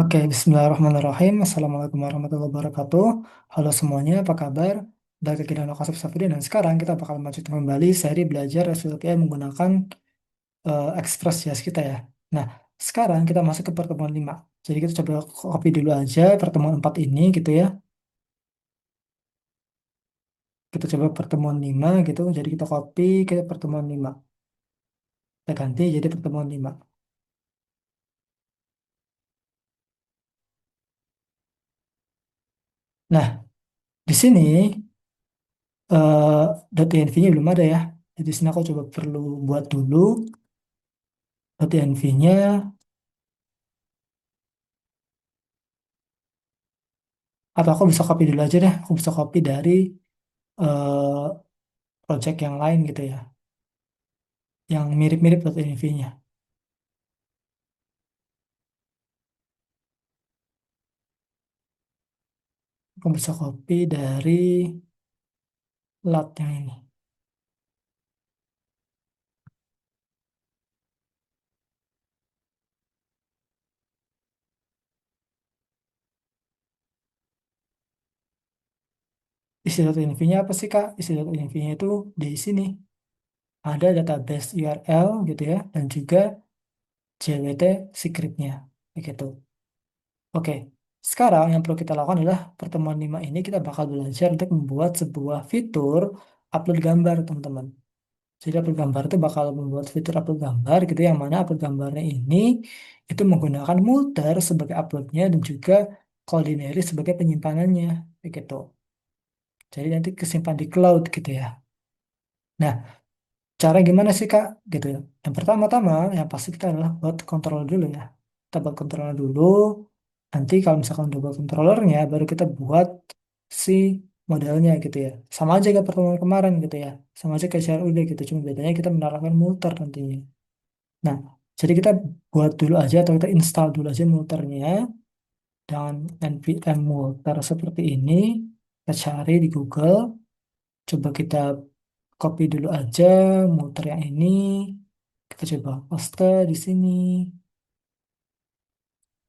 Oke, Bismillahirrahmanirrahim. Assalamualaikum warahmatullahi wabarakatuh. Halo semuanya, apa kabar? Balik lagi dengan aku Safri dan sekarang kita bakal melanjutkan kembali seri belajar SQL menggunakan Express.js kita ya. Nah, sekarang kita masuk ke pertemuan 5. Jadi kita coba copy dulu aja pertemuan 4 ini gitu ya. Kita coba pertemuan 5 gitu. Jadi kita copy ke pertemuan 5. Kita ganti jadi pertemuan 5. Nah, di sini .env-nya belum ada ya. Jadi di sini aku coba perlu buat dulu .env-nya. Atau aku bisa copy dulu aja deh. Aku bisa copy dari eh, project yang lain gitu ya. Yang mirip-mirip .env-nya. Aku bisa copy dari lat yang ini. Isi .env-nya apa sih Kak? Isi .env-nya itu di sini. Ada database URL gitu ya. Dan juga JWT secretnya. Begitu. Oke. Sekarang yang perlu kita lakukan adalah pertemuan 5 ini kita bakal belajar untuk membuat sebuah fitur upload gambar teman-teman. Jadi upload gambar itu bakal membuat fitur upload gambar gitu yang mana upload gambarnya ini itu menggunakan Multer sebagai uploadnya dan juga Coordinary sebagai penyimpanannya begitu. Jadi nanti kesimpan di cloud gitu ya. Nah, cara gimana sih Kak? Gitu ya. Yang pertama-tama yang pasti kita adalah buat controller dulu ya. Kita buat controller dulu. Nanti kalau misalkan udah buat controllernya baru kita buat si modelnya gitu ya. Sama aja kayak pertemuan kemarin gitu ya. Sama aja kayak CRUD gitu. Cuma bedanya kita menerapkan Multer nantinya. Nah, jadi kita buat dulu aja atau kita install dulu aja muternya dengan npm multer seperti ini. Kita cari di Google, coba kita copy dulu aja muter yang ini. Kita coba paste di sini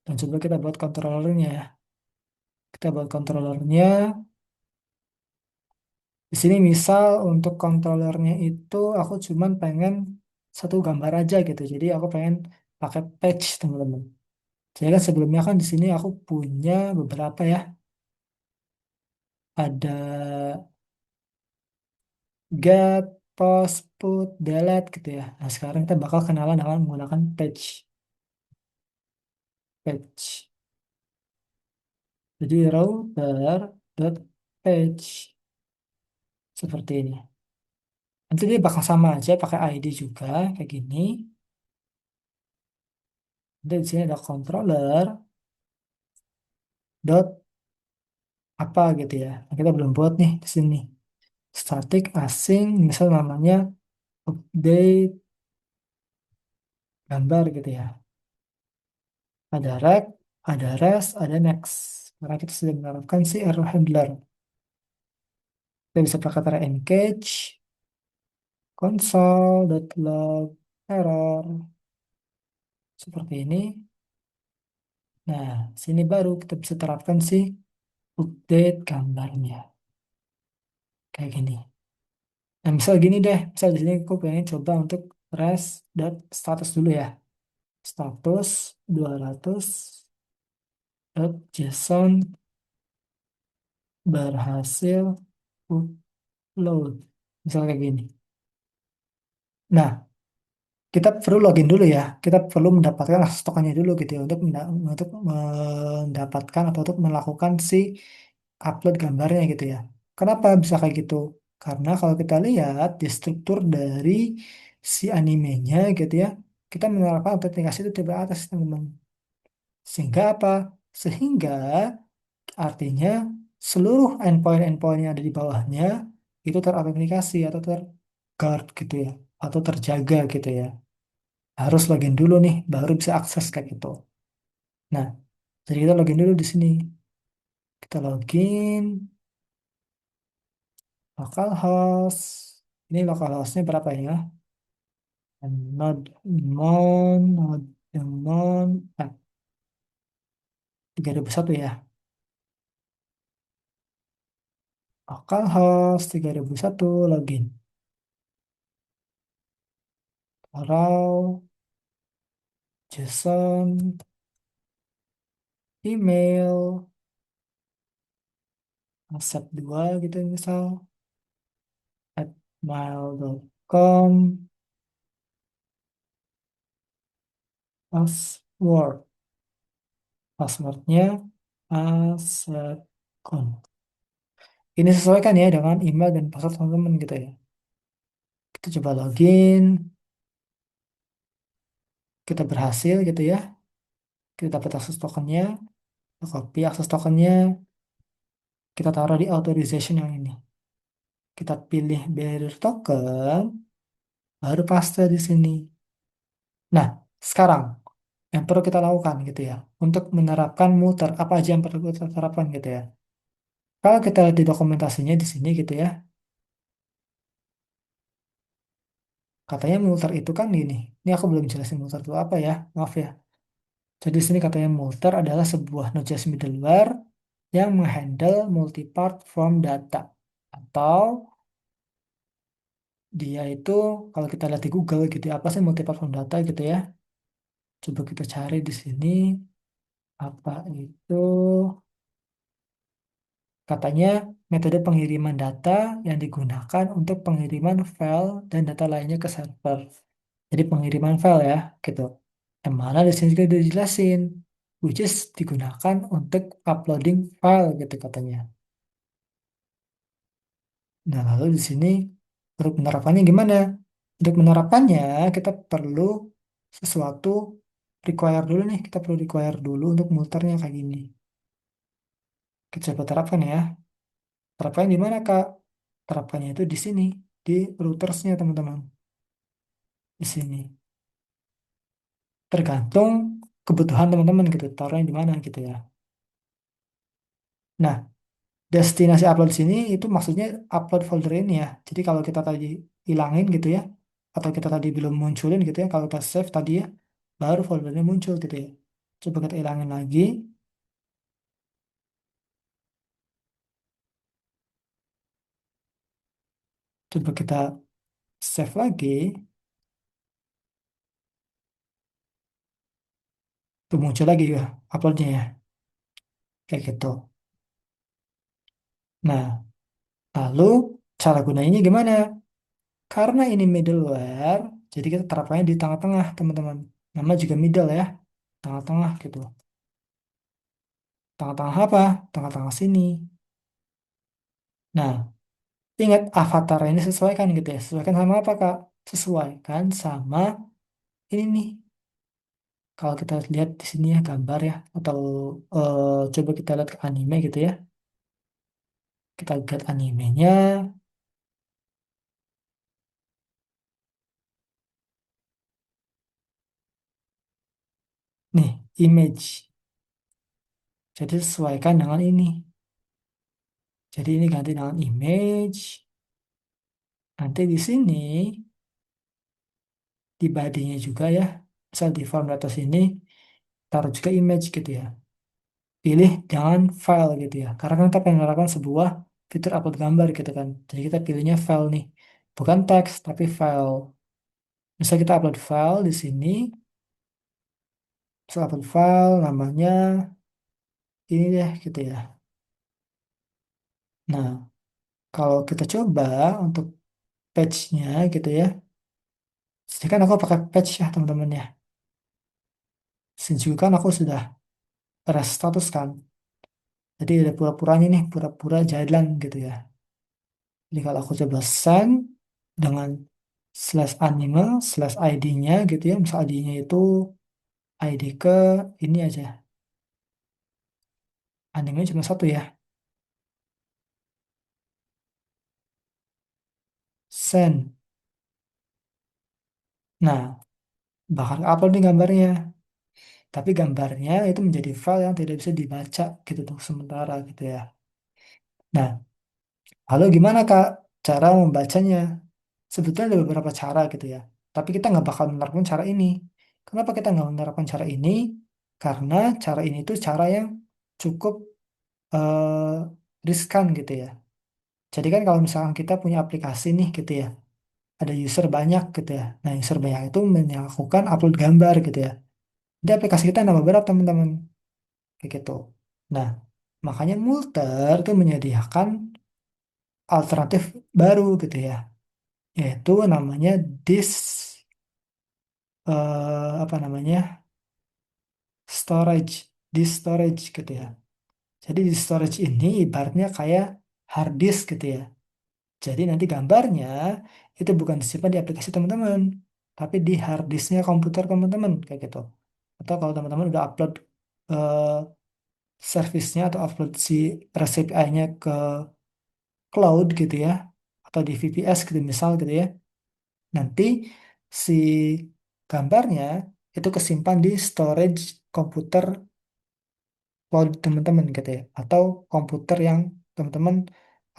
dan coba kita buat controllernya ya. Kita buat controllernya. Di sini misal untuk controllernya itu aku cuman pengen satu gambar aja gitu. Jadi aku pengen pakai patch teman-teman. Jadi kan sebelumnya kan di sini aku punya beberapa ya. Ada get, post, put, delete gitu ya. Nah, sekarang kita bakal kenalan dengan menggunakan page. Page. Jadi router dot page seperti ini. Nanti dia bakal sama aja pakai ID juga kayak gini. Dan di sini ada controller dot apa gitu ya. Nah, kita belum buat nih di sini. Static asing misal namanya update gambar gitu ya. Ada rec, ada res, ada next. Karena kita sudah menerapkan si error handler. Kita bisa pakai kata engage, console.log error seperti ini. Nah, sini baru kita bisa terapkan si update gambarnya kayak gini. Nah, misal gini deh, misal di sini aku pengen coba untuk res.status dulu ya. Status 200.json berhasil upload. Misal kayak gini. Nah, kita perlu login dulu ya. Kita perlu mendapatkan akses tokennya dulu gitu ya untuk mendapatkan atau untuk melakukan si upload gambarnya gitu ya. Kenapa bisa kayak gitu? Karena kalau kita lihat di struktur dari si animenya gitu ya, kita menerapkan autentikasi itu di atas teman-teman. Sehingga apa? Sehingga artinya seluruh endpoint-endpoint yang ada di bawahnya itu terautentikasi atau terguard gitu ya, atau terjaga gitu ya. Harus login dulu nih, baru bisa akses kayak gitu. Nah, jadi kita login dulu di sini. Kita login, localhost. Ini localhostnya berapa ya? Node mon, node mon. 3001 ya. Localhost 3001 login. Taruh JSON, email, aset 2 gitu misal, at mail.com, password. Passwordnya aset account. Ini sesuaikan ya dengan email dan password teman-teman gitu ya. Kita coba login, kita berhasil gitu ya. Kita dapat akses tokennya, kita copy akses tokennya, kita taruh di authorization yang ini. Kita pilih bearer token, baru paste di sini. Nah, sekarang yang perlu kita lakukan gitu ya, untuk menerapkan muter, apa aja yang perlu kita terapkan gitu ya. Kalau kita lihat di dokumentasinya di sini gitu ya, katanya muter itu kan gini. Ini aku belum jelasin muter itu apa ya, maaf ya. Jadi di sini katanya Multer adalah sebuah Node.js middleware yang menghandle multi-part form data. Atau dia itu kalau kita lihat di Google gitu ya, apa sih multi-part form data gitu ya. Coba kita cari di sini apa itu. Katanya metode pengiriman data yang digunakan untuk pengiriman file dan data lainnya ke server. Jadi pengiriman file ya gitu. Yang mana di sini juga udah dijelasin, which is digunakan untuk uploading file gitu katanya. Nah, lalu di sini untuk menerapkannya gimana? Untuk menerapkannya kita perlu sesuatu require dulu nih, kita perlu require dulu untuk muternya kayak gini. Kita coba terapkan ya. Terapkan di mana, Kak? Terapkannya itu di sini, di routersnya teman-teman. Di sini. Tergantung kebutuhan teman-teman gitu, taruhnya di mana gitu ya. Nah, destinasi upload sini itu maksudnya upload folder ini ya. Jadi kalau kita tadi hilangin gitu ya, atau kita tadi belum munculin gitu ya, kalau kita save tadi ya, baru foldernya muncul gitu ya. Coba kita hilangin lagi, coba kita save lagi, tuh muncul lagi ya uploadnya ya, kayak gitu. Nah, lalu cara gunanya gimana? Karena ini middleware, jadi kita terapkannya di tengah-tengah teman-teman. Nama juga middle ya, tengah-tengah gitu. Tengah-tengah apa? Tengah-tengah sini. Nah, ingat avatar ini sesuaikan gitu ya. Sesuaikan sama apa, Kak? Sesuaikan sama ini nih. Kalau kita lihat di sini ya gambar ya, atau coba kita lihat ke anime gitu ya. Kita lihat animenya. Nih, image. Jadi sesuaikan dengan ini. Jadi ini ganti dengan image. Nanti di sini di body-nya juga ya. Misal di form data sini taruh juga image gitu ya. Pilih jangan file gitu ya. Karena kan kita pengen menerapkan sebuah fitur upload gambar gitu kan. Jadi kita pilihnya file nih. Bukan teks, tapi file. Misal kita upload file di sini. Misal upload file namanya ini deh gitu ya. Nah, kalau kita coba untuk patch-nya gitu ya. Jadi kan aku pakai patch ya teman-teman ya. Sini juga kan aku sudah rest status kan. Jadi ada pura-puranya nih, pura-pura jalan gitu ya. Jadi kalau aku coba send dengan slash animal slash ID-nya gitu ya. Misal ID-nya itu ID ke ini aja. Animenya cuma satu ya. Send. Nah, bakal upload nih gambarnya. Tapi gambarnya itu menjadi file yang tidak bisa dibaca gitu tuh sementara gitu ya. Nah, lalu gimana Kak cara membacanya? Sebetulnya ada beberapa cara gitu ya. Tapi kita nggak bakal menerapkan cara ini. Kenapa kita nggak menerapkan cara ini? Karena cara ini tuh cara yang cukup eh, riskan gitu ya. Jadi kan kalau misalkan kita punya aplikasi nih gitu ya, ada user banyak gitu ya. Nah, user banyak itu melakukan upload gambar gitu ya. Jadi aplikasi kita nambah berat teman-teman, kayak gitu. Nah, makanya Multer itu menyediakan alternatif baru gitu ya, yaitu namanya apa namanya storage, disk storage gitu ya. Jadi di storage ini ibaratnya kayak hard disk gitu ya. Jadi nanti gambarnya itu bukan disimpan di aplikasi teman-teman, tapi di hard disknya komputer teman-teman kayak gitu. Atau kalau teman-teman udah upload eh, servisnya atau upload si resep AI-nya ke cloud gitu ya, atau di VPS gitu misal gitu ya, nanti si gambarnya itu kesimpan di storage komputer cloud teman-teman gitu ya, atau komputer yang teman-teman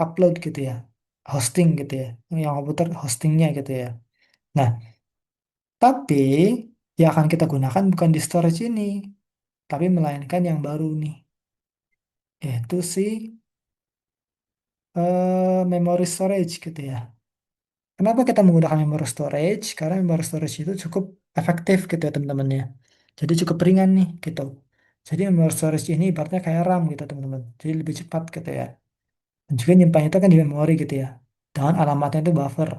upload gitu ya, hosting gitu ya, yang komputer hostingnya gitu ya. Nah, tapi yang akan kita gunakan bukan di storage ini, tapi melainkan yang baru nih, yaitu si memory storage gitu ya. Kenapa kita menggunakan memory storage? Karena memory storage itu cukup efektif gitu ya teman-teman ya. Jadi cukup ringan nih gitu. Jadi memory storage ini ibaratnya kayak RAM gitu teman-teman. Jadi lebih cepat gitu ya. Dan juga nyimpannya itu kan di memori gitu ya. Dengan alamatnya itu buffer.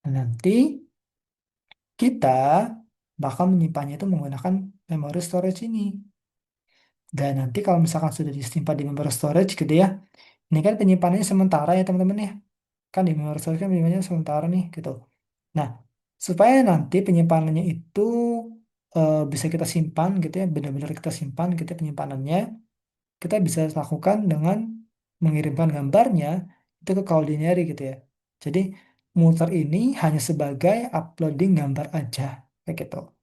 Nah, nanti kita bakal menyimpannya itu menggunakan memory storage ini. Dan nanti kalau misalkan sudah disimpan di memory storage gitu ya. Ini kan penyimpanannya sementara ya teman-teman ya. Kan di memory storage kan penyimpanannya sementara nih gitu. Nah, supaya nanti penyimpanannya itu bisa kita simpan gitu ya, benar-benar kita simpan gitu ya penyimpanannya, kita bisa lakukan dengan mengirimkan gambarnya itu ke Cloudinary gitu ya. Jadi muter ini hanya sebagai uploading gambar aja kayak gitu.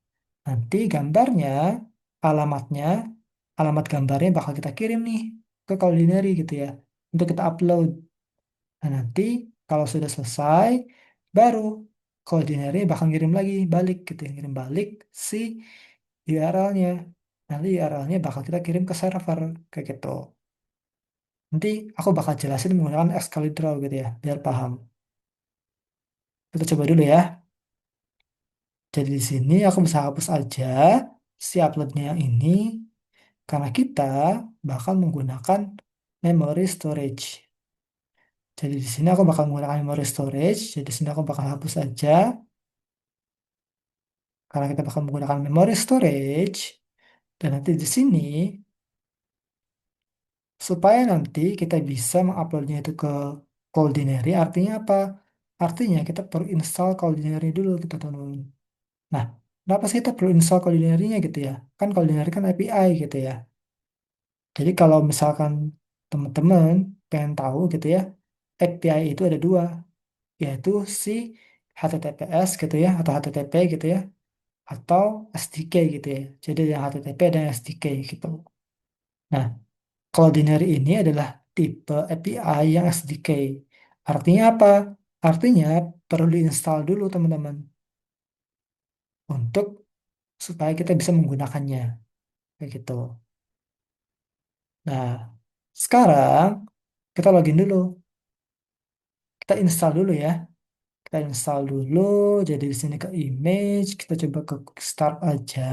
Nanti gambarnya, alamatnya, alamat gambarnya bakal kita kirim nih ke Cloudinary gitu ya untuk kita upload. Nah, nanti kalau sudah selesai, baru koordinatornya bakal ngirim lagi balik gitu, ya. Ngirim balik si URL-nya. Nanti URL-nya bakal kita kirim ke server kayak gitu. Nanti aku bakal jelasin menggunakan Excalibur gitu ya, biar paham. Kita coba dulu ya. Jadi di sini aku bisa hapus aja si uploadnya yang ini karena kita bakal menggunakan memory storage. Jadi di sini aku bakal menggunakan memory storage. Jadi di sini aku bakal hapus aja. Karena kita bakal menggunakan memory storage, dan nanti di sini, supaya nanti kita bisa menguploadnya itu ke Coldinary, artinya apa? Artinya kita perlu install Coldinary dulu gitu teman-teman. Nah, kenapa sih kita perlu install Coldinary-nya gitu ya? Kan Coldinary kan API gitu ya. Jadi kalau misalkan teman-teman pengen tahu gitu ya, API itu ada dua, yaitu si HTTPS gitu ya, atau HTTP gitu ya, atau SDK gitu ya. Jadi yang HTTP dan SDK gitu. Nah, Cloudinary ini adalah tipe API yang SDK. Artinya apa? Artinya perlu diinstal dulu teman-teman untuk supaya kita bisa menggunakannya kayak gitu. Nah, sekarang kita login dulu. Kita install dulu ya. Kita install dulu. Jadi di sini ke image, kita coba ke quick start aja.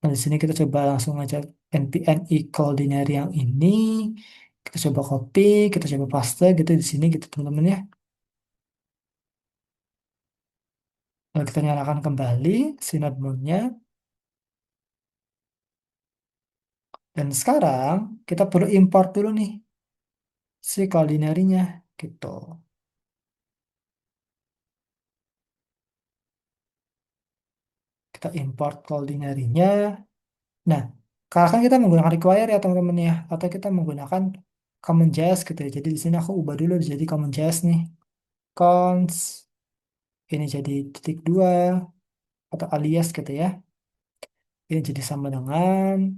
Nah, di sini kita coba langsung aja npm Cloudinary yang ini. Kita coba copy, kita coba paste gitu di sini gitu teman-teman ya. Lalu kita nyalakan kembali si notebooknya. Dan sekarang kita perlu import dulu nih si Cloudinary-nya gitu. Kita import Cloudinary-nya. Nah, karena kan kita menggunakan require ya teman-teman ya. Atau kita menggunakan CommonJS gitu ya. Jadi di sini aku ubah dulu jadi CommonJS nih. Cons ini jadi titik dua atau alias gitu ya. Ini jadi sama dengan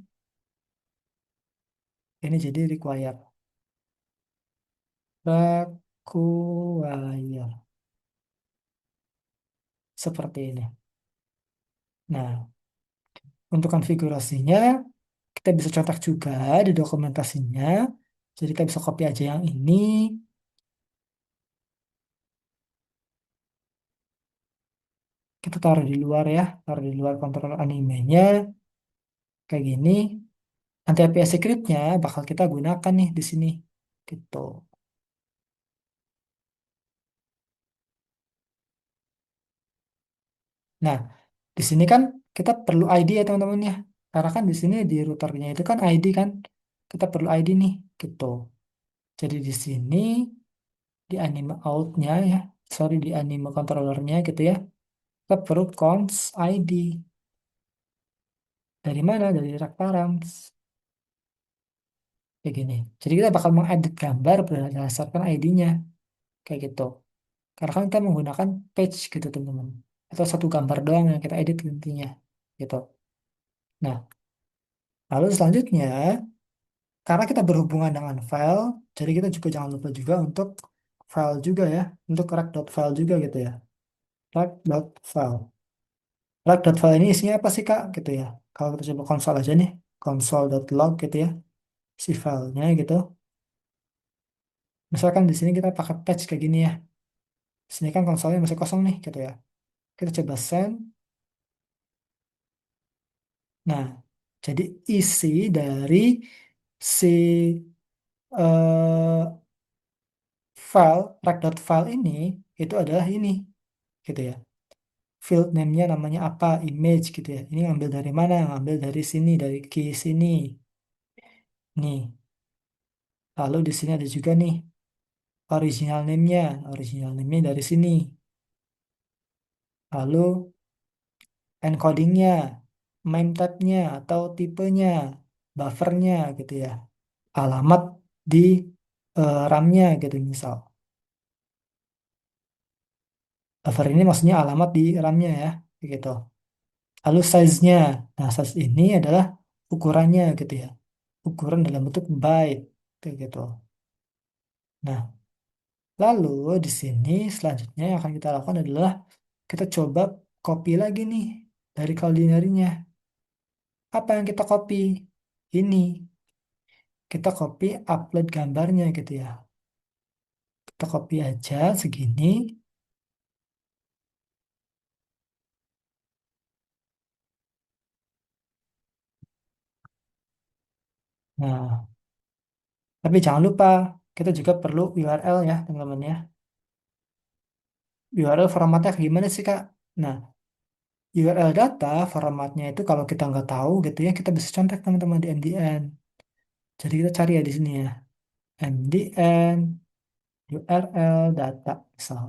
ini jadi require. Require seperti ini. Nah, untuk konfigurasinya kita bisa contek juga di dokumentasinya. Jadi kita bisa copy aja yang ini, kita taruh di luar ya, taruh di luar kontrol animenya, kayak gini. Nanti API script-nya bakal kita gunakan nih di sini, gitu. Nah, di sini kan kita perlu ID ya teman-teman ya. Karena kan di sini di routernya itu kan ID kan. Kita perlu ID nih, gitu. Jadi di sini di anime out-nya ya, sorry di anime controllernya gitu ya. Kita perlu cons ID. Dari mana? Dari rak params. Kayak gini. Jadi kita bakal mengedit gambar berdasarkan ID-nya. Kayak gitu. Karena kan kita menggunakan page gitu teman-teman. Atau satu gambar doang yang kita edit intinya. Gitu. Nah, lalu selanjutnya karena kita berhubungan dengan file, jadi kita juga jangan lupa juga untuk file juga ya, untuk rec.file juga gitu ya. Rec.file. Rec.file ini isinya apa sih Kak? Gitu ya. Kalau kita coba konsol aja nih, console.log gitu ya, si filenya gitu. Misalkan di sini kita pakai patch kayak gini ya. Di sini kan konsolnya masih kosong nih gitu ya. Kita coba send. Nah, jadi isi dari si eh, file rec.file ini itu adalah ini gitu ya. Field name-nya namanya apa, image gitu ya. Ini ngambil dari mana? Ngambil dari sini, dari key sini. Nih, lalu di sini ada juga nih original name-nya. Original name-nya dari sini. Lalu encoding-nya, main type-nya atau tipenya, buffernya gitu ya. Alamat di RAM-nya gitu misal. Buffer ini maksudnya alamat di RAM-nya ya, gitu. Lalu size-nya. Nah, size ini adalah ukurannya gitu ya. Ukuran dalam bentuk byte kayak gitu. Nah, lalu di sini selanjutnya yang akan kita lakukan adalah kita coba copy lagi nih dari Cloudinary-nya. Apa yang kita copy? Ini. Kita copy upload gambarnya gitu ya. Kita copy aja segini. Nah, tapi jangan lupa kita juga perlu URL ya teman-teman ya. URL formatnya kayak gimana sih Kak? Nah, URL data formatnya itu kalau kita nggak tahu gitu ya, kita bisa contek teman-teman di MDN. Jadi kita cari ya di sini ya. MDN URL data misal.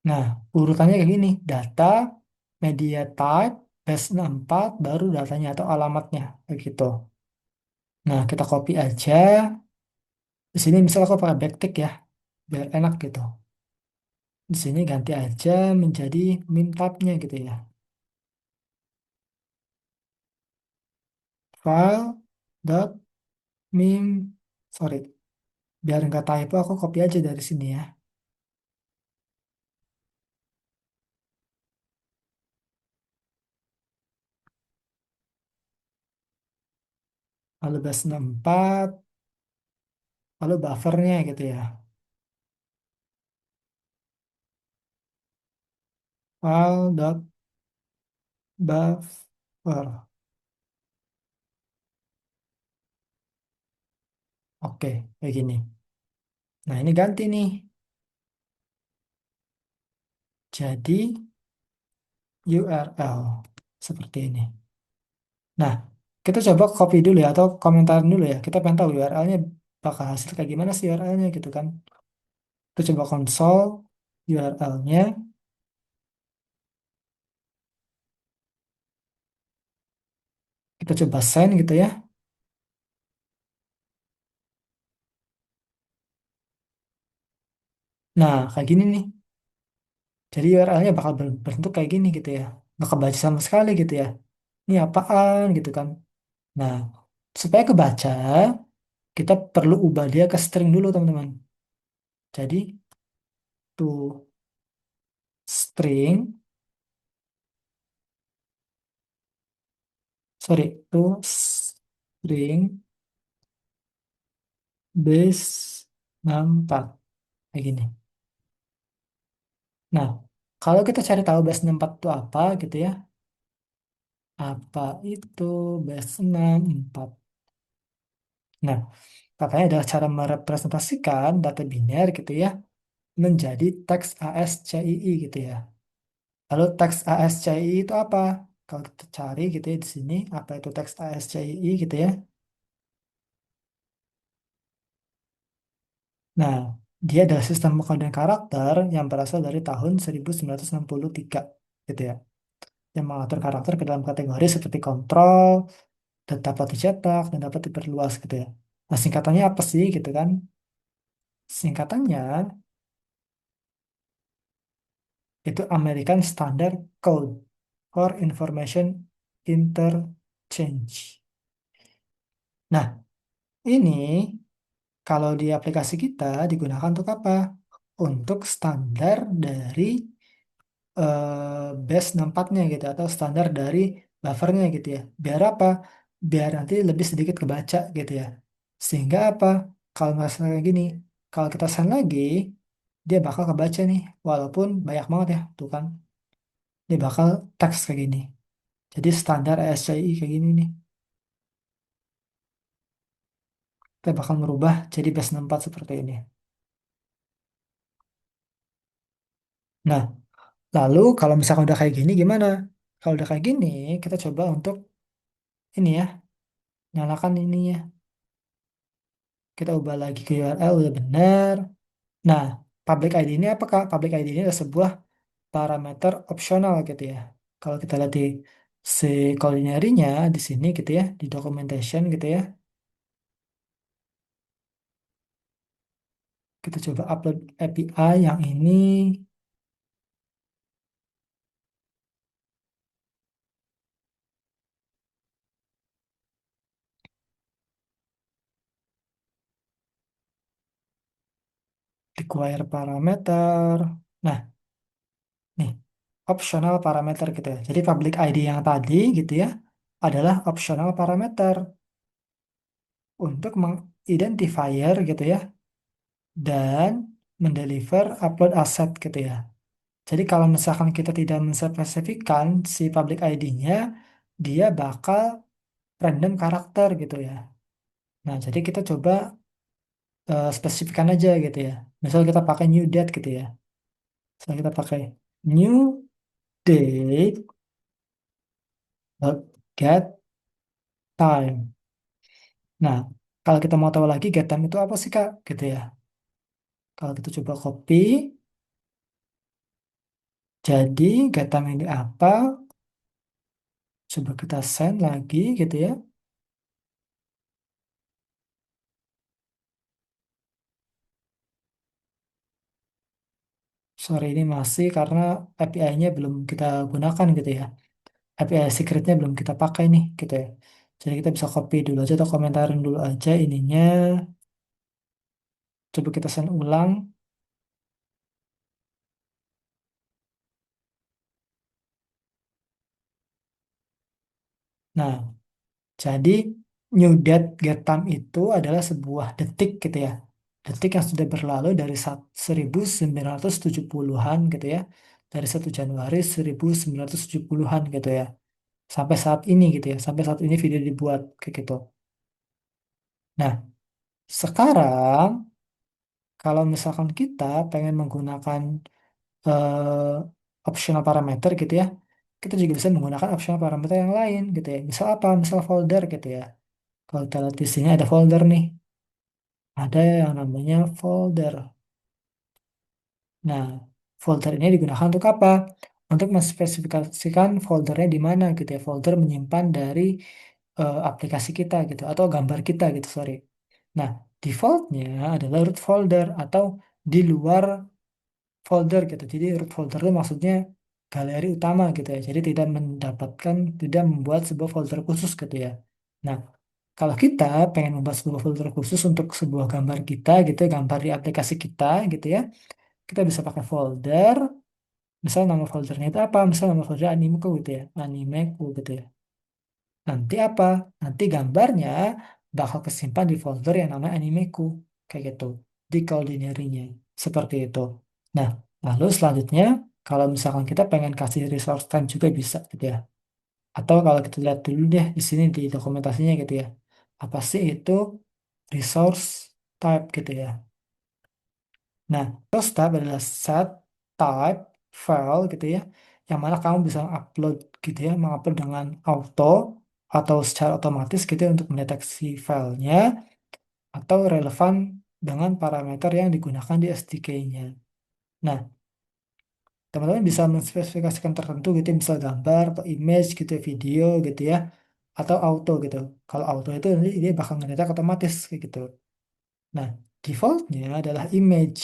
Nah, urutannya kayak gini. Data, media type, base 64 baru datanya atau alamatnya. Kayak gitu. Nah, kita copy aja. Di sini misal aku pakai backtick ya. Biar enak gitu. Di sini ganti aja menjadi min type-nya gitu ya. File dot mim. Sorry. Biar nggak typo aku copy aja dari sini ya. Lalu base 64. Lalu buffernya gitu ya. File dot buffer. Oke, kayak gini. Nah, ini ganti nih. Jadi URL seperti ini. Nah, kita coba copy dulu ya atau komentarin dulu ya. Kita pengen tahu URL-nya bakal hasil kayak gimana sih URL-nya gitu kan. Kita coba konsol URL-nya. Kita coba send gitu ya. Nah, kayak gini nih. Jadi URL-nya bakal berbentuk kayak gini gitu ya. Nggak kebaca sama sekali gitu ya. Ini apaan gitu kan. Nah, supaya kebaca, kita perlu ubah dia ke string dulu teman-teman. Jadi to string, sorry, to string base 64 kayak gini. Nah, kalau kita cari tahu base 64 itu apa gitu ya. Apa itu base 64? Nah, katanya adalah cara merepresentasikan data biner gitu ya menjadi teks ASCII gitu ya. Lalu teks ASCII itu apa? Kalau kita cari gitu ya di sini, apa itu teks ASCII gitu ya. Nah, dia adalah sistem pengkodean karakter yang berasal dari tahun 1963 gitu ya. Yang mengatur karakter ke dalam kategori seperti kontrol, dan dapat dicetak, dan dapat diperluas gitu ya. Nah, singkatannya apa sih gitu kan? Singkatannya itu American Standard Code for Information Interchange. Nah, ini kalau di aplikasi kita digunakan untuk apa? Untuk standar dari base 64-nya gitu atau standar dari buffernya gitu ya. Biar apa? Biar nanti lebih sedikit kebaca gitu ya. Sehingga apa? Kalau misalnya gini, kalau kita send lagi, dia bakal kebaca nih, walaupun banyak banget ya, tuh kan. Dia bakal teks kayak gini. Jadi standar ASCII kayak gini nih. Kita bakal merubah jadi base 64 seperti ini. Nah, lalu kalau misalkan udah kayak gini gimana? Kalau udah kayak gini, kita coba untuk ini ya, nyalakan ininya. Kita ubah lagi ke URL udah benar. Nah, public ID ini apa Kak? Public ID ini adalah sebuah parameter opsional gitu ya. Kalau kita lihat di si culinary-nya di sini gitu ya, di documentation gitu ya. Kita coba upload API yang ini require parameter. Nah, nih optional parameter gitu ya. Jadi public ID yang tadi gitu ya adalah optional parameter untuk mengidentifier gitu ya dan mendeliver upload asset gitu ya. Jadi kalau misalkan kita tidak menspesifikkan si public ID-nya, dia bakal random karakter gitu ya. Nah, jadi kita coba spesifikkan aja gitu ya. Misal kita pakai new date gitu ya. Misal kita pakai new date dot get time. Nah, kalau kita mau tahu lagi get time itu apa sih Kak? Gitu ya. Kalau kita coba copy, jadi get time ini apa? Coba kita send lagi gitu ya. Sorry ini masih karena API-nya belum kita gunakan gitu ya. API secretnya belum kita pakai nih gitu ya. Jadi kita bisa copy dulu aja atau komentarin dulu aja ininya. Coba kita send ulang. Nah, jadi new date get time itu adalah sebuah detik gitu ya. Detik yang sudah berlalu dari 1970-an gitu ya. Dari 1 Januari 1970-an gitu ya. Sampai saat ini gitu ya. Sampai saat ini video dibuat kayak gitu. Nah, sekarang kalau misalkan kita pengen menggunakan optional parameter gitu ya, kita juga bisa menggunakan optional parameter yang lain gitu ya. Misal apa? Misal folder gitu ya. Kalau kita lihat di sini ada folder nih, ada yang namanya folder. Nah, folder ini digunakan untuk apa? Untuk menspesifikasikan foldernya di mana gitu ya. Folder menyimpan dari aplikasi kita gitu atau gambar kita gitu, sorry. Nah, defaultnya adalah root folder atau di luar folder gitu. Jadi root folder itu maksudnya galeri utama gitu ya. Jadi tidak mendapatkan, tidak membuat sebuah folder khusus gitu ya. Nah, Kalau kita pengen membuat sebuah folder khusus untuk sebuah gambar kita gitu, gambar di aplikasi kita gitu ya, kita bisa pakai folder. Misal nama foldernya itu apa? Misal nama folder animeku gitu ya, animeku gitu ya. Nanti apa? Nanti gambarnya bakal kesimpan di folder yang namanya animeku. Kayak gitu. Di Cloudinary-nya. Seperti itu. Nah, lalu selanjutnya, kalau misalkan kita pengen kasih resource time juga bisa gitu ya. Atau kalau kita lihat dulu deh di sini di dokumentasinya gitu ya. Apa sih itu resource type gitu ya. Nah, resource type adalah set type file gitu ya. Yang mana kamu bisa upload gitu ya, mengupload dengan auto atau secara otomatis gitu ya untuk mendeteksi filenya atau relevan dengan parameter yang digunakan di SDK-nya. Nah, teman-teman bisa menspesifikasikan tertentu gitu, ya, misal gambar atau image gitu, ya, video gitu ya, atau auto gitu. Kalau auto itu nanti dia bakal ngedetek otomatis kayak gitu. Nah, defaultnya adalah image.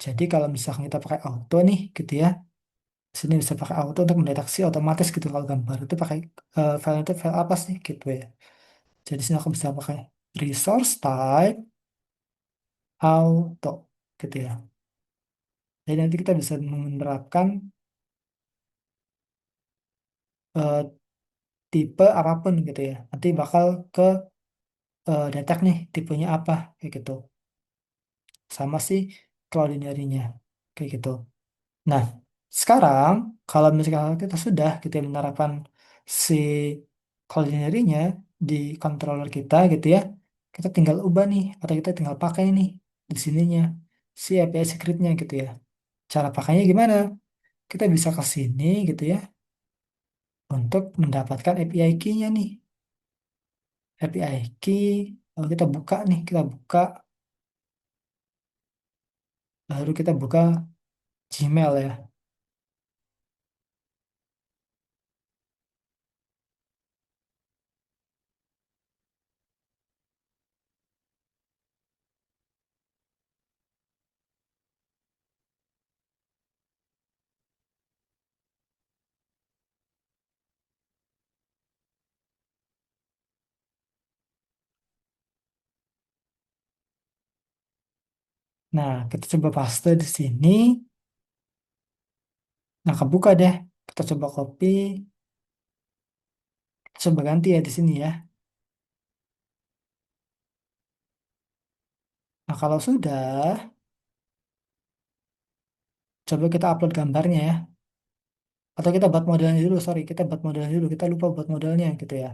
Jadi kalau misalkan kita pakai auto nih gitu ya, sini bisa pakai auto untuk mendeteksi otomatis gitu kalau gambar itu pakai file itu file apa sih gitu ya. Jadi sini aku bisa pakai resource type auto gitu ya. Jadi nanti kita bisa menerapkan eh, tipe apapun gitu ya. Nanti bakal ke detek nih tipenya apa kayak gitu. Sama sih cloudinary-nya kayak gitu. Nah, sekarang kalau misalkan kita sudah kita menerapkan si cloudinary-nya di controller kita gitu ya, kita tinggal ubah nih atau kita tinggal pakai nih di sininya si API script-nya gitu ya. Cara pakainya gimana? Kita bisa ke sini gitu ya untuk mendapatkan API key-nya nih. API key, lalu kita buka nih, kita buka, baru kita buka Gmail ya. Nah, kita coba paste di sini. Nah, kebuka deh. Kita coba copy, coba ganti ya di sini ya. Nah, kalau sudah, coba kita upload gambarnya ya. Atau kita buat modelnya dulu, sorry, kita buat modelnya dulu. Kita lupa buat modelnya gitu ya.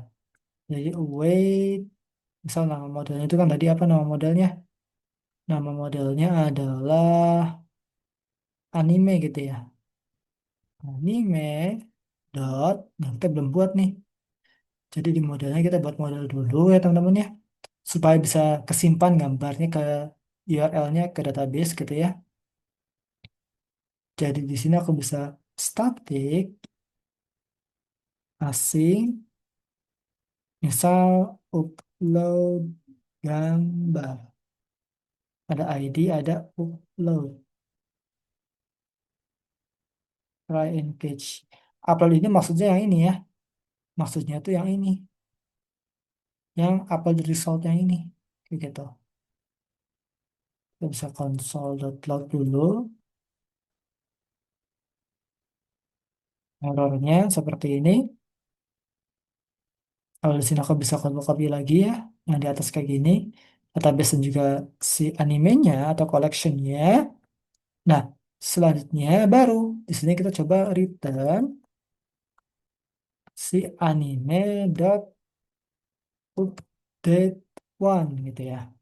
Jadi, await, misal nama modelnya itu kan tadi apa nama modelnya? Nama modelnya adalah anime gitu ya. Anime dot, nah kita belum buat nih. Jadi di modelnya kita buat model dulu ya teman-teman ya. Supaya bisa kesimpan gambarnya ke URL-nya ke database gitu ya. Jadi di sini aku bisa static asing, misal upload gambar. Ada ID, ada upload, try and catch. Upload ini maksudnya yang ini ya. Maksudnya tuh yang ini, yang upload result yang ini. Kayak gitu. Kita bisa console.log dulu. Errornya seperti ini. Kalau di sini aku bisa copy lagi ya, yang di atas kayak gini. Database dan juga si animenya atau collectionnya. Nah, selanjutnya baru di sini kita coba return si anime.update one gitu ya.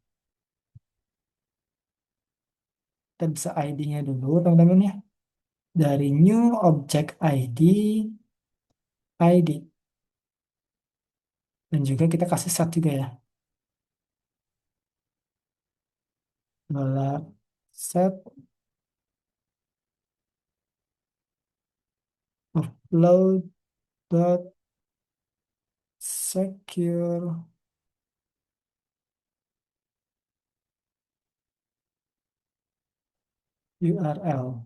Kita bisa ID-nya dulu teman-teman ya. Dari new object ID, ID. Dan juga kita kasih set juga ya. Bola set upload dot secure URL.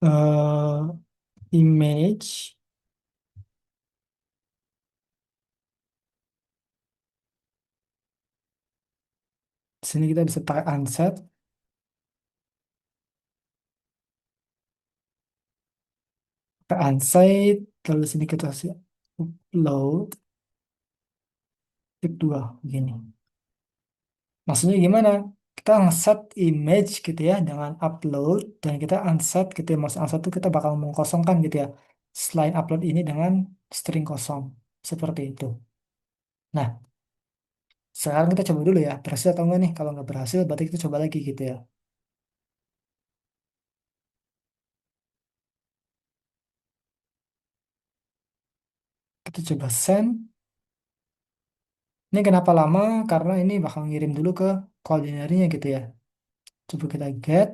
eh, image. Di sini kita bisa pakai unset, pakai unset, lalu di sini kita kasih upload, tip 2 begini. Maksudnya gimana? Kita ngeset image gitu ya dengan upload dan kita unset gitu ya. Maksud unset itu kita bakal mengkosongkan gitu ya. Selain upload ini dengan string kosong. Seperti itu. Nah, sekarang kita coba dulu ya. Berhasil atau enggak nih? Kalau nggak berhasil berarti kita coba lagi gitu ya. Kita coba send. Ini kenapa lama? Karena ini bakal ngirim dulu ke koordinatnya gitu ya. Coba kita get.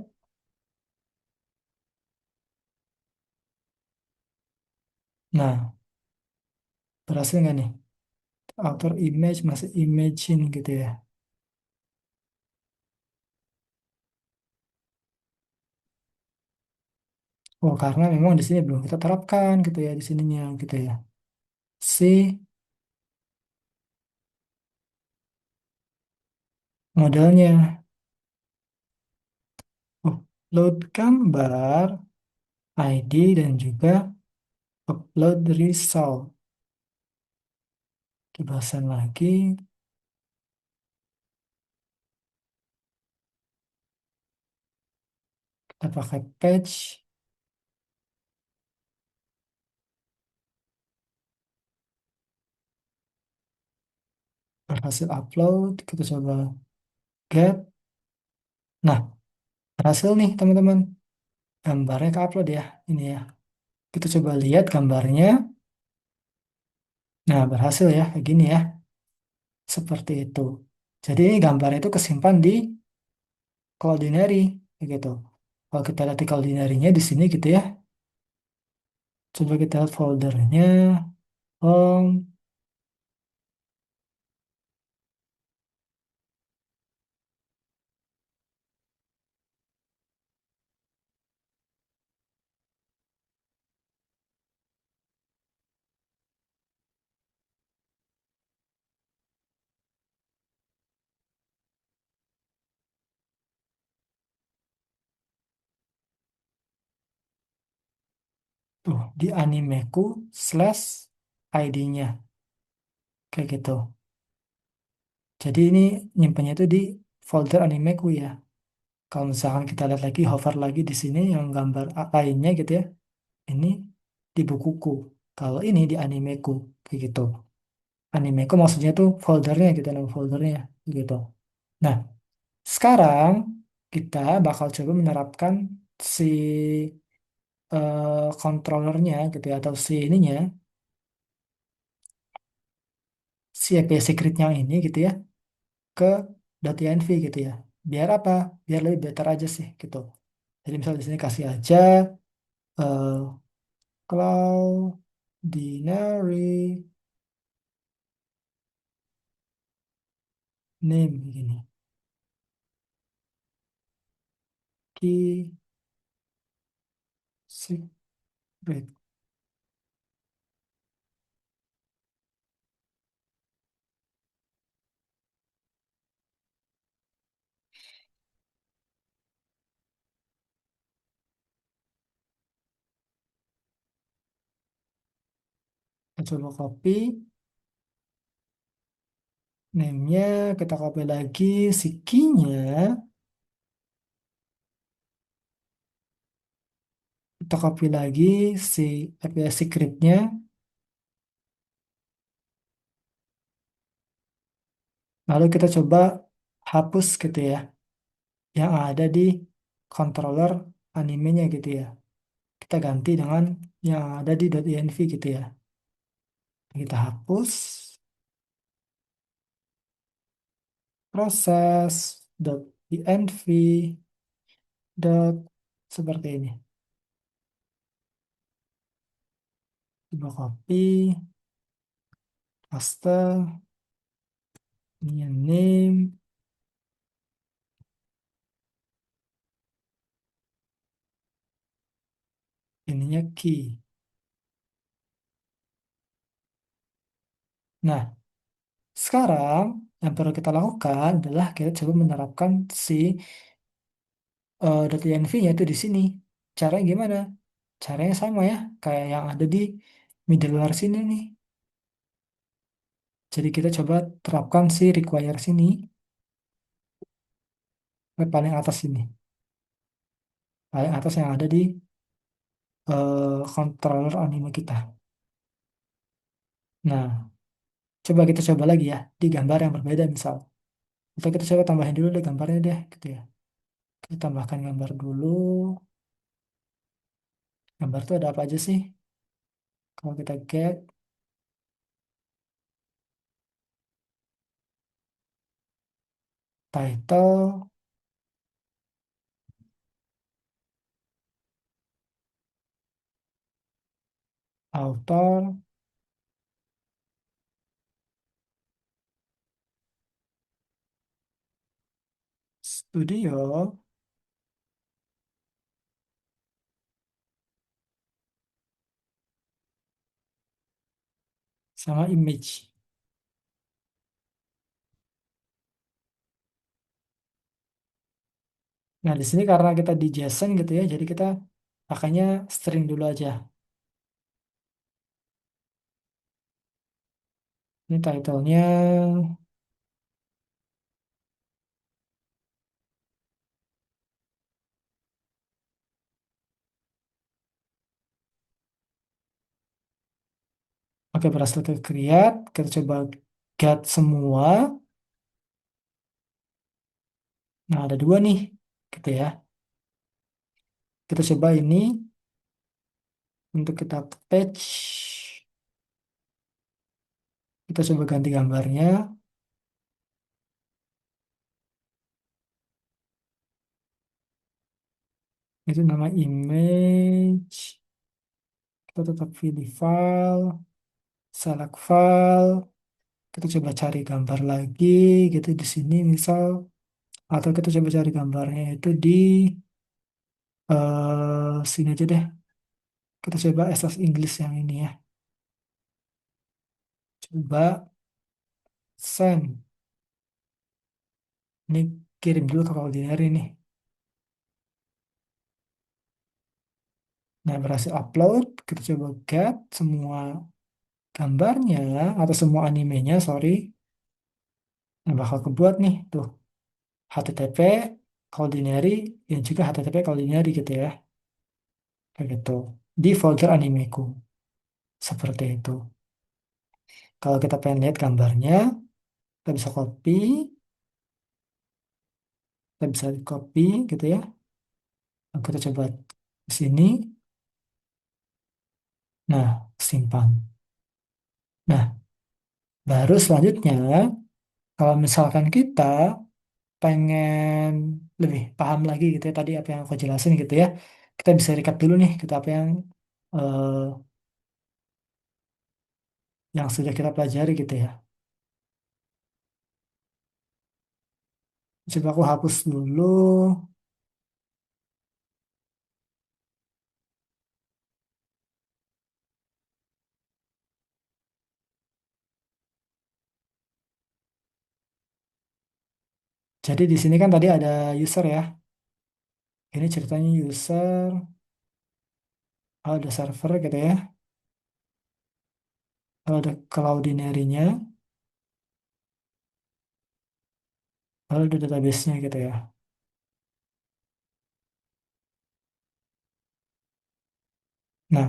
Nah, berhasil nggak nih? Author image masih imagine gitu ya. Oh, karena memang di sini belum kita terapkan gitu ya di sininya gitu ya. Si modelnya upload gambar, ID dan juga upload result. Kibasan lagi, kita pakai page. Berhasil upload, kita coba get. Nah, berhasil nih teman-teman. Gambarnya ke upload ya, ini ya. Kita coba lihat gambarnya. Nah, berhasil ya, kayak gini ya. Seperti itu. Jadi ini gambar itu kesimpan di Cloudinary, kayak gitu. Kalau kita lihat di Cloudinary-nya di sini gitu ya. Coba kita lihat foldernya. Home. Tuh, di animeku slash ID-nya. Kayak gitu. Jadi ini nyimpannya itu di folder animeku ya. Kalau misalkan kita lihat lagi, hover lagi di sini yang gambar lainnya gitu ya. Ini di bukuku. Kalau ini di animeku. Kayak gitu. Animeku maksudnya tuh foldernya gitu, nama foldernya. Gitu. Nah, sekarang kita bakal coba menerapkan si controllernya gitu ya, atau si ininya, si API secretnya ini gitu ya, ke .env gitu ya. Biar apa? Biar lebih better aja sih gitu. Jadi misalnya di sini kasih aja eh cloudinary name begini. Key secret. Kita coba copy name-nya, kita copy lagi si key-nya, kita copy lagi si API secret-nya, lalu kita coba hapus gitu ya, yang ada di controller animenya gitu ya. Kita ganti dengan yang ada di .env gitu ya. Kita hapus, proses .env dot seperti ini. Coba copy, paste, ini yang name, namanya key. Nah, sekarang yang perlu kita lakukan adalah kita coba menerapkan si data env-nya itu di sini. Caranya gimana? Caranya sama ya, kayak yang ada di middleware sini nih. Jadi kita coba terapkan si require sini ke paling atas sini. Paling atas yang ada di controller anime kita. Nah, coba kita coba lagi ya di gambar yang berbeda misal. Atau kita coba tambahin dulu deh gambarnya deh gitu ya. Kita tambahkan gambar dulu. Gambar itu ada apa aja sih? Kalau kita get title, author, studio, sama image. Nah, di sini karena kita di JSON gitu ya, jadi kita pakainya string dulu aja. Ini title-nya, oke berhasil ke create, kita coba get semua. Nah, ada dua nih, gitu ya. Kita coba ini untuk kita patch, kita coba ganti gambarnya. Itu nama image. Kita tetap pilih file, select file. Kita coba cari gambar lagi gitu di sini misal. Atau kita coba cari gambarnya itu di sini aja deh. Kita coba SS English yang ini ya. Coba send. Ini kirim dulu ke Cloudinary ini. Nah, berhasil upload. Kita coba get semua gambarnya atau semua animenya, sorry. Nah, bakal kebuat nih, tuh. HTTP Cloudinary dan juga HTTP Cloudinary gitu ya. Kayak gitu. Di folder animeku. Seperti itu. Kalau kita pengen lihat gambarnya, kita bisa copy. Kita bisa copy gitu ya. Nah, kita coba ke sini. Nah, simpan. Nah, baru selanjutnya, kalau misalkan kita pengen lebih paham lagi gitu ya, tadi apa yang aku jelasin gitu ya, kita bisa recap dulu nih, kita apa eh, yang sudah kita pelajari gitu ya. Coba aku hapus dulu. Jadi di sini kan tadi ada user ya. Ini ceritanya user, ada server gitu ya, ada cloudinary-nya, lalu ada database-nya gitu ya. Nah,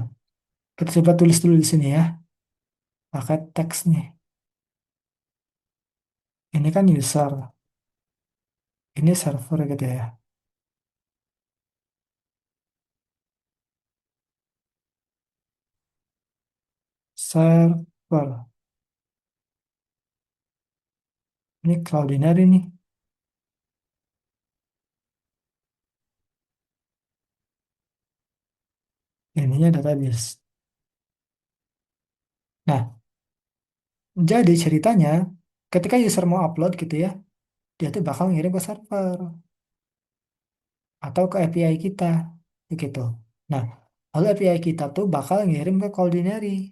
kita coba tulis dulu di sini ya, pakai teks nih. Ini kan user, ini server gitu ya. Server, ini cloudinary nih, ininya database. Nah, jadi ceritanya ketika user mau upload gitu ya, dia tuh bakal ngirim ke server atau ke API kita gitu. Nah, Lalu API kita tuh bakal ngirim ke Cloudinary.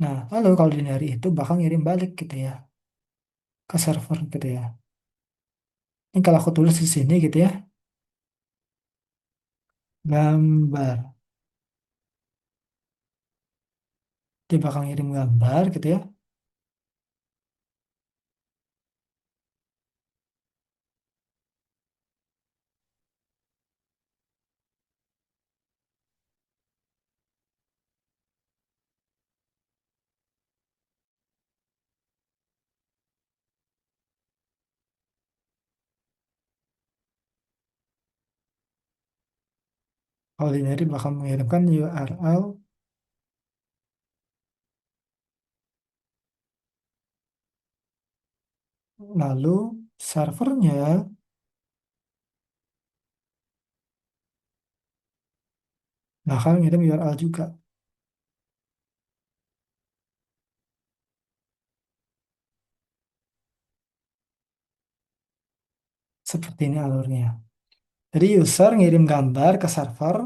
Nah, lalu Cloudinary itu bakal ngirim balik gitu ya ke server gitu ya. Ini kalau aku tulis di sini gitu ya, gambar. Dia bakal ngirim gambar gitu ya. Cloudinary bakal mengirimkan URL, lalu servernya bakal ngirim URL juga. Seperti ini alurnya. Jadi user ngirim gambar ke server,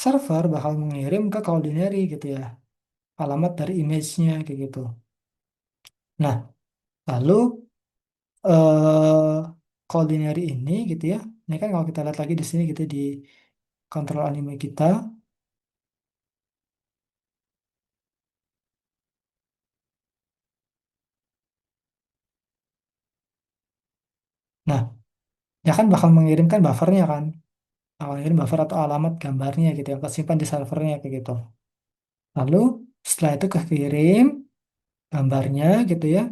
server bakal mengirim ke Cloudinary gitu ya, alamat dari image-nya kayak gitu. Nah, lalu Cloudinary ini gitu ya, ini kan kalau kita lihat lagi di sini gitu di kontrol anime kita. Nah, dia kan bakal mengirimkan buffernya kan, bakal mengirim buffer atau alamat gambarnya gitu yang kesimpan di servernya kayak gitu. Lalu setelah itu kekirim gambarnya gitu ya,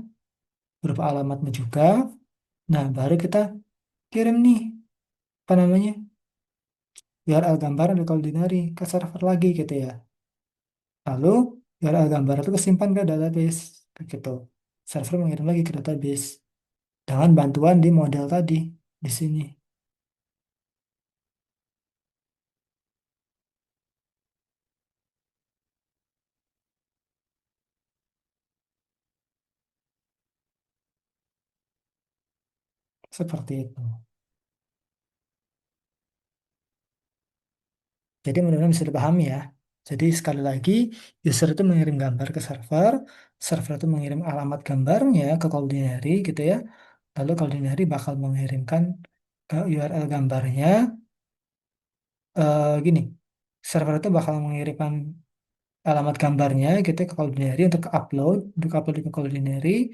berupa alamatnya juga. Nah, baru kita kirim nih, apa namanya, URL gambar dari Cloudinary ke server lagi gitu ya. Lalu URL gambar itu kesimpan ke database, begitu. Server mengirim lagi ke database dengan bantuan di model tadi di sini. Seperti itu. Jadi mudah-mudahan bisa dipahami ya. Jadi sekali lagi, user itu mengirim gambar ke server itu mengirim alamat gambarnya ke Cloudinary gitu ya. Lalu Cloudinary bakal mengirimkan URL gambarnya. Gini, server itu bakal mengirimkan alamat gambarnya gitu ke Cloudinary untuk upload ke Cloudinary.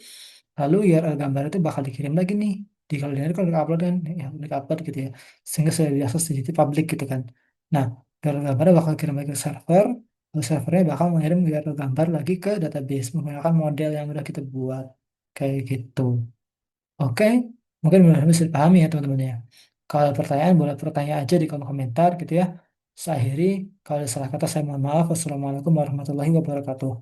Lalu URL gambar itu bakal dikirim lagi nih di Cloudinary kalau di upload kan, ya di upload gitu ya, sehingga sudah biasa jadi publik gitu kan. Nah, URL gambarnya bakal kirim lagi ke server, lalu servernya bakal mengirim URL gambar lagi ke database menggunakan model yang udah kita buat kayak gitu. Oke, mungkin benar bisa dipahami ya teman-teman ya. Kalau ada pertanyaan, boleh bertanya aja di kolom komentar gitu ya. Saya akhiri, kalau ada salah kata saya mohon maaf. Wassalamualaikum warahmatullahi wabarakatuh.